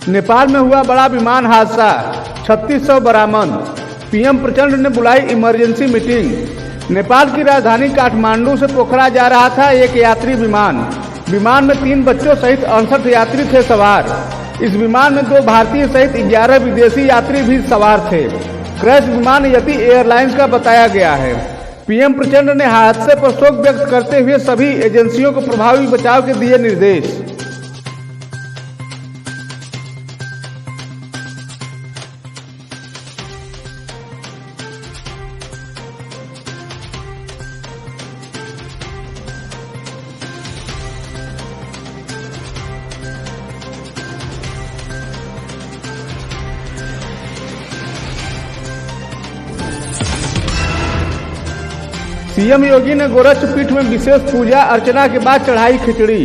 नेपाल में हुआ बड़ा विमान हादसा, 3600 बरामद। पीएम प्रचंड ने बुलाई इमरजेंसी मीटिंग। नेपाल की राजधानी काठमांडू से पोखरा जा रहा था एक यात्री विमान। विमान में 3 बच्चों सहित 68 यात्री थे सवार। इस विमान में 2 भारतीय सहित 11 विदेशी यात्री भी सवार थे। क्रैश विमान यति एयरलाइंस का बताया गया है। पीएम प्रचंड ने हादसे पर शोक व्यक्त करते हुए सभी एजेंसियों को प्रभावी बचाव के दिए निर्देश। सीएम योगी ने गोरक्षपीठ में विशेष पूजा अर्चना के बाद चढ़ाई खिचड़ी।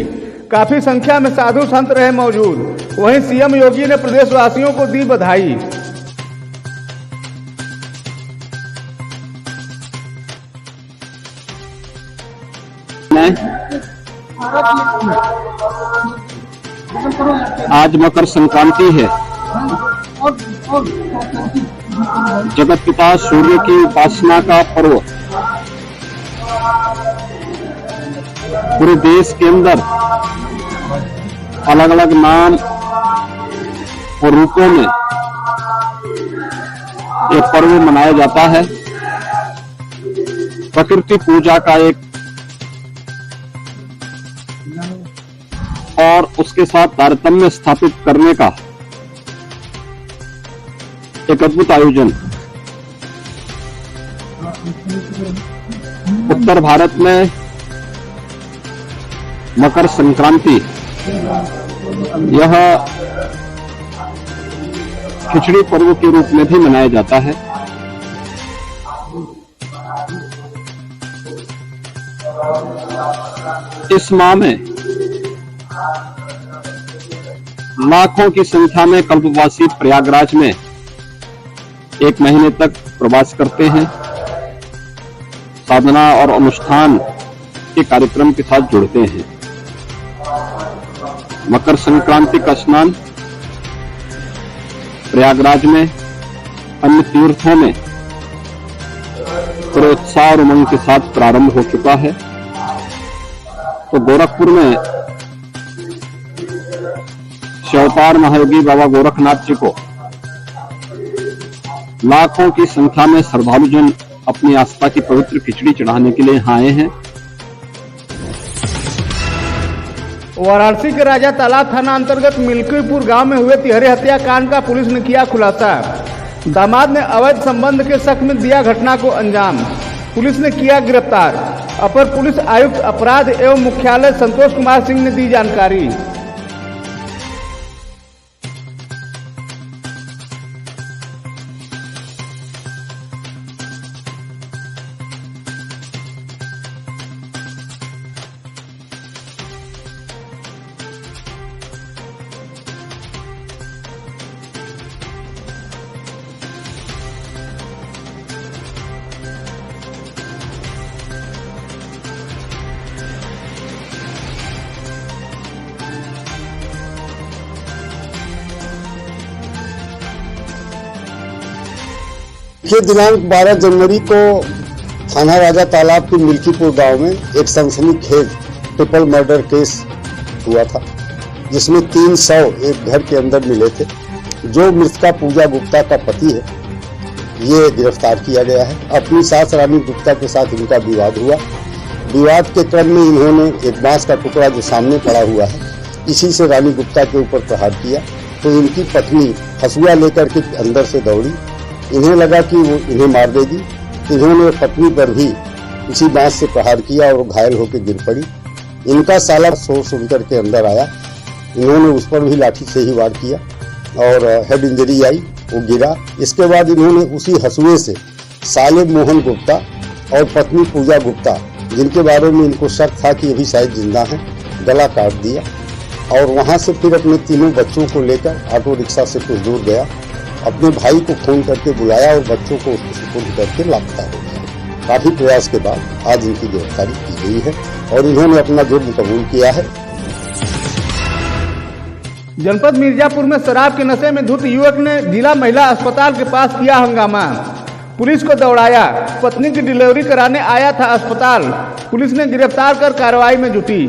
काफी संख्या में साधु संत रहे मौजूद। वहीं सीएम योगी ने प्रदेशवासियों को दी बधाई। आज मकर संक्रांति है। जगत पिता सूर्य की उपासना का पर्व पूरे देश के अंदर अलग अलग नाम और रूपों में यह पर्व मनाया जाता है। प्रकृति पूजा का एक और उसके साथ तारतम्य स्थापित करने का एक अद्भुत आयोजन। उत्तर भारत में मकर संक्रांति यह खिचड़ी पर्व के रूप में भी मनाया जाता है। इस माह में लाखों की संख्या में कल्पवासी प्रयागराज में 1 महीने तक प्रवास करते हैं। साधना और अनुष्ठान के कार्यक्रम के साथ जुड़ते हैं। मकर संक्रांति का स्नान प्रयागराज में, अन्य तीर्थों में पूरे उत्साह और उमंग के साथ प्रारंभ हो चुका है। तो गोरखपुर में शिवावतार महायोगी बाबा गोरखनाथ जी को लाखों की संख्या में श्रद्धालुजन अपनी आस्था की पवित्र खिचड़ी चढ़ाने के लिए यहाँ आए हैं। वाराणसी के राजा तालाब थाना अंतर्गत मिल्कीपुर गांव में हुए तिहरे हत्याकांड का पुलिस ने किया खुलासा। दामाद ने अवैध संबंध के शक में दिया घटना को अंजाम। पुलिस ने किया गिरफ्तार। अपर पुलिस आयुक्त अपराध एवं मुख्यालय संतोष कुमार सिंह ने दी जानकारी। ये दिनांक 12 जनवरी को थाना राजा तालाब के मिल्कीपुर गांव में एक सनसनीखेज ट्रिपल मर्डर केस हुआ था, जिसमें 300 एक घर के अंदर मिले थे। जो मृतका पूजा गुप्ता का पति है, ये गिरफ्तार किया गया है। अपनी सास रानी गुप्ता के साथ इनका विवाद हुआ। विवाद के क्रम में इन्होंने एक बांस का टुकड़ा जो सामने पड़ा हुआ है, इसी से रानी गुप्ता के ऊपर प्रहार किया। तो इनकी पत्नी हसुआ लेकर के अंदर से दौड़ी। इन्हें लगा कि वो इन्हें मार देगी। इन्होंने पत्नी पर भी उसी बांस से प्रहार किया और घायल होकर गिर पड़ी। इनका साला शोर सुनकर के अंदर आया। इन्होंने उस पर भी लाठी से ही वार किया और हेड इंजरी आई, वो गिरा। इसके बाद इन्होंने उसी हसुए से साले मोहन गुप्ता और पत्नी पूजा गुप्ता, जिनके बारे में इनको शक था कि ये भी शायद जिंदा हैं, गला काट दिया। और वहां से फिर अपने 3 बच्चों को लेकर ऑटो रिक्शा से कुछ दूर गया। अपने भाई को फोन करके बुलाया और बच्चों को उसको सुपुर्द करके लापता हो गया। काफी प्रयास के बाद आज इनकी गिरफ्तारी की गई है और इन्होंने अपना जुर्म कबूल किया है। जनपद मिर्जापुर में शराब के नशे में धुत युवक ने जिला महिला अस्पताल के पास किया हंगामा। पुलिस को दौड़ाया। पत्नी की डिलीवरी कराने आया था अस्पताल। पुलिस ने गिरफ्तार कर कार्रवाई में जुटी।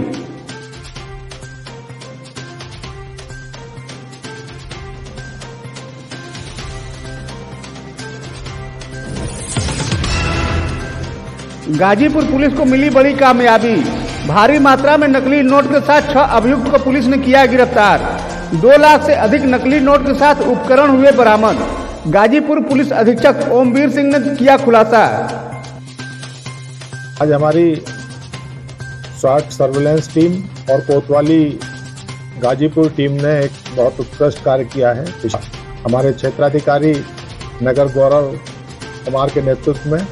गाजीपुर पुलिस को मिली बड़ी कामयाबी। भारी मात्रा में नकली नोट के साथ 6 अभियुक्त को पुलिस ने किया गिरफ्तार। 2 लाख से अधिक नकली नोट के साथ उपकरण हुए बरामद। गाजीपुर पुलिस अधीक्षक ओमवीर सिंह ने किया खुलासा। आज हमारी स्वाट सर्विलेंस टीम और कोतवाली गाजीपुर टीम ने एक बहुत उत्कृष्ट कार्य किया है। हमारे क्षेत्राधिकारी नगर गौरव कुमार के नेतृत्व में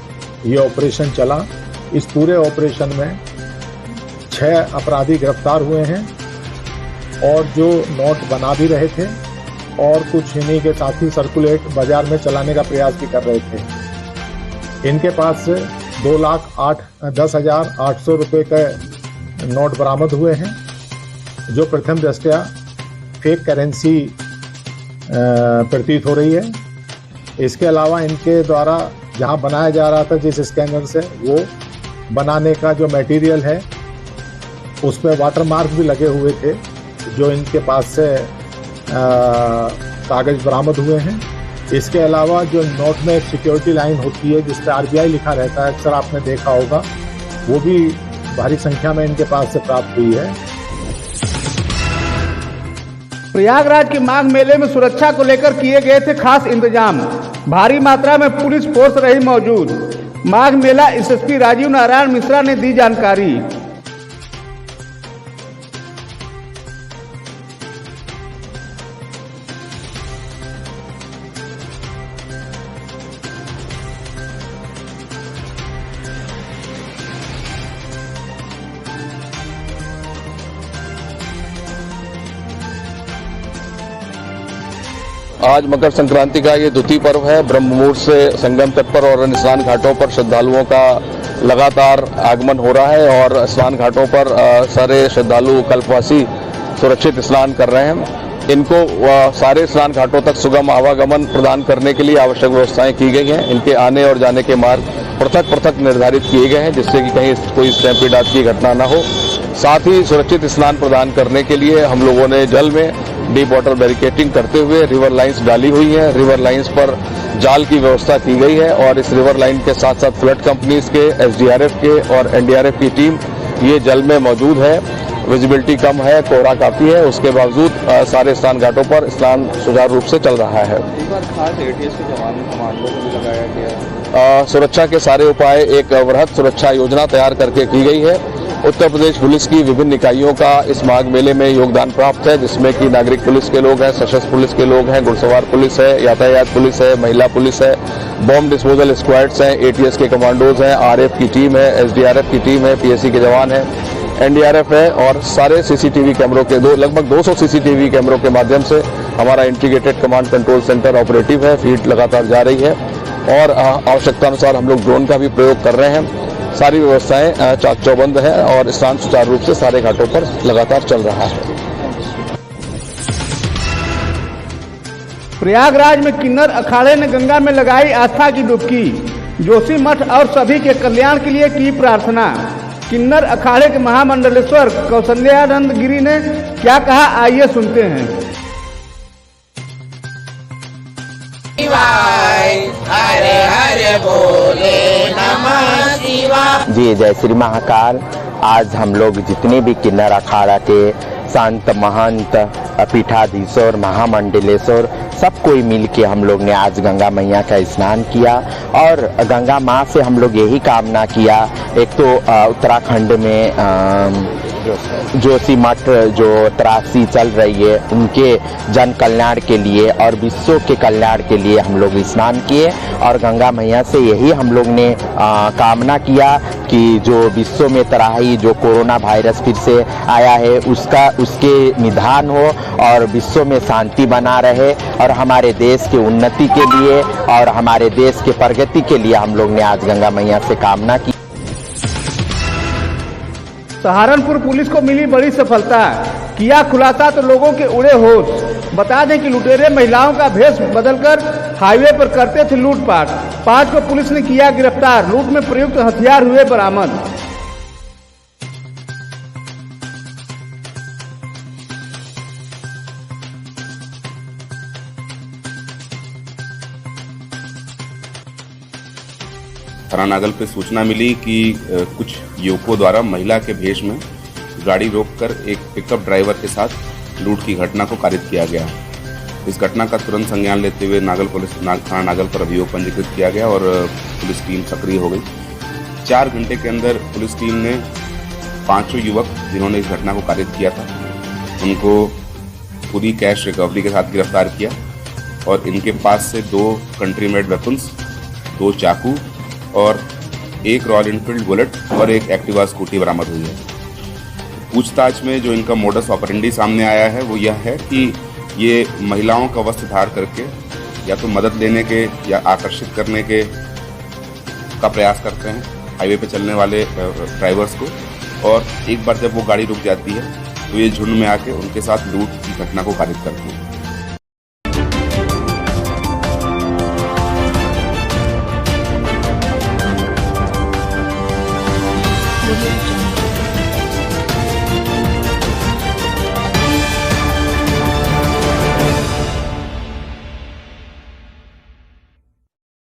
ये ऑपरेशन चला। इस पूरे ऑपरेशन में 6 अपराधी गिरफ्तार हुए हैं और जो नोट बना भी रहे थे और कुछ इन्हीं के साथी सर्कुलेट बाजार में चलाने का प्रयास भी कर रहे थे। इनके पास से 2,10,800 रुपये के नोट बरामद हुए हैं, जो प्रथम दृष्टया फेक करेंसी प्रतीत हो रही है। इसके अलावा इनके द्वारा जहां बनाया जा रहा था जिस स्कैनर से, वो बनाने का जो मटेरियल है उस पर वाटरमार्क भी लगे हुए थे, जो इनके पास से कागज बरामद हुए हैं। इसके अलावा जो नोट में एक सिक्योरिटी लाइन होती है जिस पर RBI लिखा रहता है, अक्सर आपने देखा होगा, वो भी भारी संख्या में इनके पास से प्राप्त हुई है। प्रयागराज के माघ मेले में सुरक्षा को लेकर किए गए थे खास इंतजाम। भारी मात्रा में पुलिस फोर्स रही मौजूद। माघ मेला SSP राजीव नारायण मिश्रा ने दी जानकारी। आज मकर संक्रांति का ये द्वितीय पर्व है। ब्रह्म मुहूर्त से संगम तट पर और अन्य स्नान घाटों पर श्रद्धालुओं का लगातार आगमन हो रहा है और स्नान घाटों पर सारे श्रद्धालु कल्पवासी सुरक्षित स्नान कर रहे हैं। इनको सारे स्नान घाटों तक सुगम आवागमन प्रदान करने के लिए आवश्यक व्यवस्थाएं की गई हैं। इनके आने और जाने के मार्ग पृथक पृथक निर्धारित किए गए हैं, जिससे कि कहीं कोई स्टैम्पीड आदि की घटना न हो। साथ ही सुरक्षित स्नान प्रदान करने के लिए हम लोगों ने जल में डीप वाटर बैरिकेडिंग करते हुए रिवर लाइंस डाली हुई हैं। रिवर लाइंस पर जाल की व्यवस्था की गई है और इस रिवर लाइन के साथ साथ फ्लड कंपनीज के, SDRF के और NDRF की टीम ये जल में मौजूद है। विजिबिलिटी कम है, कोहरा काफी है, उसके बावजूद सारे स्नान घाटों पर स्नान सुचारू रूप से चल रहा है। सुरक्षा के सारे उपाय एक वृहद सुरक्षा योजना तैयार करके की गई है। उत्तर प्रदेश पुलिस की विभिन्न इकाइयों का इस माघ मेले में योगदान प्राप्त है, जिसमें कि नागरिक पुलिस के लोग हैं, सशस्त्र पुलिस के लोग हैं, घुड़सवार पुलिस है, यातायात पुलिस है, महिला पुलिस है, बॉम्ब डिस्पोजल स्क्वाड्स हैं, ATS के कमांडोज हैं, RF की टीम है, SDRF की टीम है, PSC के जवान हैं, NDRF है और सारे CCTV कैमरों के लगभग 200 CCTV कैमरों के माध्यम से हमारा integrated command control centre operative है। फील्ड लगातार जारी है और आवश्यकता अनुसार हम लोग ड्रोन का भी प्रयोग कर रहे हैं। सारी व्यवस्थाएं चाक चौबंद है और स्नान सुचारू रूप से सारे घाटों पर लगातार चल रहा है। प्रयागराज में किन्नर अखाड़े ने गंगा में लगाई आस्था की डुबकी। जोशी मठ और सभी के कल्याण के लिए की प्रार्थना। किन्नर अखाड़े के महामंडलेश्वर कौशल्यानंद गिरी ने क्या कहा, आइए सुनते हैं। हरे हरे बोले नमः शिवाय। जी जय श्री महाकाल। आज हम लोग जितने भी किन्नर अखाड़ा के संत महंत पीठाधीश्वर महामंडलेश्वर सब कोई मिल के हम लोग ने आज गंगा मैया का स्नान किया और गंगा माँ से हम लोग यही कामना किया। एक तो उत्तराखंड में जोशी मठ जो त्रासी चल रही है उनके जन कल्याण के लिए और विश्व के कल्याण के लिए हम लोग स्नान किए और गंगा मैया से यही हम लोग ने कामना किया कि जो विश्व में तराही जो कोरोना वायरस फिर से आया है उसके निदान हो और विश्व में शांति बना रहे और हमारे देश के उन्नति के लिए और हमारे देश के प्रगति के लिए हम लोग ने आज गंगा मैया से कामना की। सहारनपुर पुलिस को मिली बड़ी सफलता, किया खुलासा तो लोगों के उड़े होश। बता दें कि लुटेरे महिलाओं का भेष बदलकर हाईवे पर करते थे लूटपाट। 5 को पुलिस ने किया गिरफ्तार, लूट में प्रयुक्त हथियार हुए बरामद। थाना नागल पे सूचना मिली कि कुछ युवकों द्वारा महिला के भेष में गाड़ी रोककर एक पिकअप ड्राइवर के साथ लूट की घटना को कारित किया गया। इस घटना का तुरंत संज्ञान लेते हुए नागल पुलिस थाना नागल पर अभियोग पंजीकृत किया गया और पुलिस टीम सक्रिय हो गई। 4 घंटे के अंदर पुलिस टीम ने 5 युवक जिन्होंने इस घटना को कारित किया था उनको पूरी कैश रिकवरी के साथ गिरफ्तार किया और इनके पास से 2 कंट्री मेड वेपन्स, 2 चाकू और 1 रॉयल एनफील्ड बुलेट और 1 एक्टिवा स्कूटी बरामद हुई है। पूछताछ में जो इनका मोडस ऑपरेंडी सामने आया है वो यह है कि ये महिलाओं का वस्त्र धार करके या तो मदद लेने के या आकर्षित करने के का प्रयास करते हैं हाईवे पे चलने वाले ड्राइवर्स को, और एक बार जब वो गाड़ी रुक जाती है तो ये झुंड में आके उनके साथ लूट की घटना को कारित करते हैं। Audio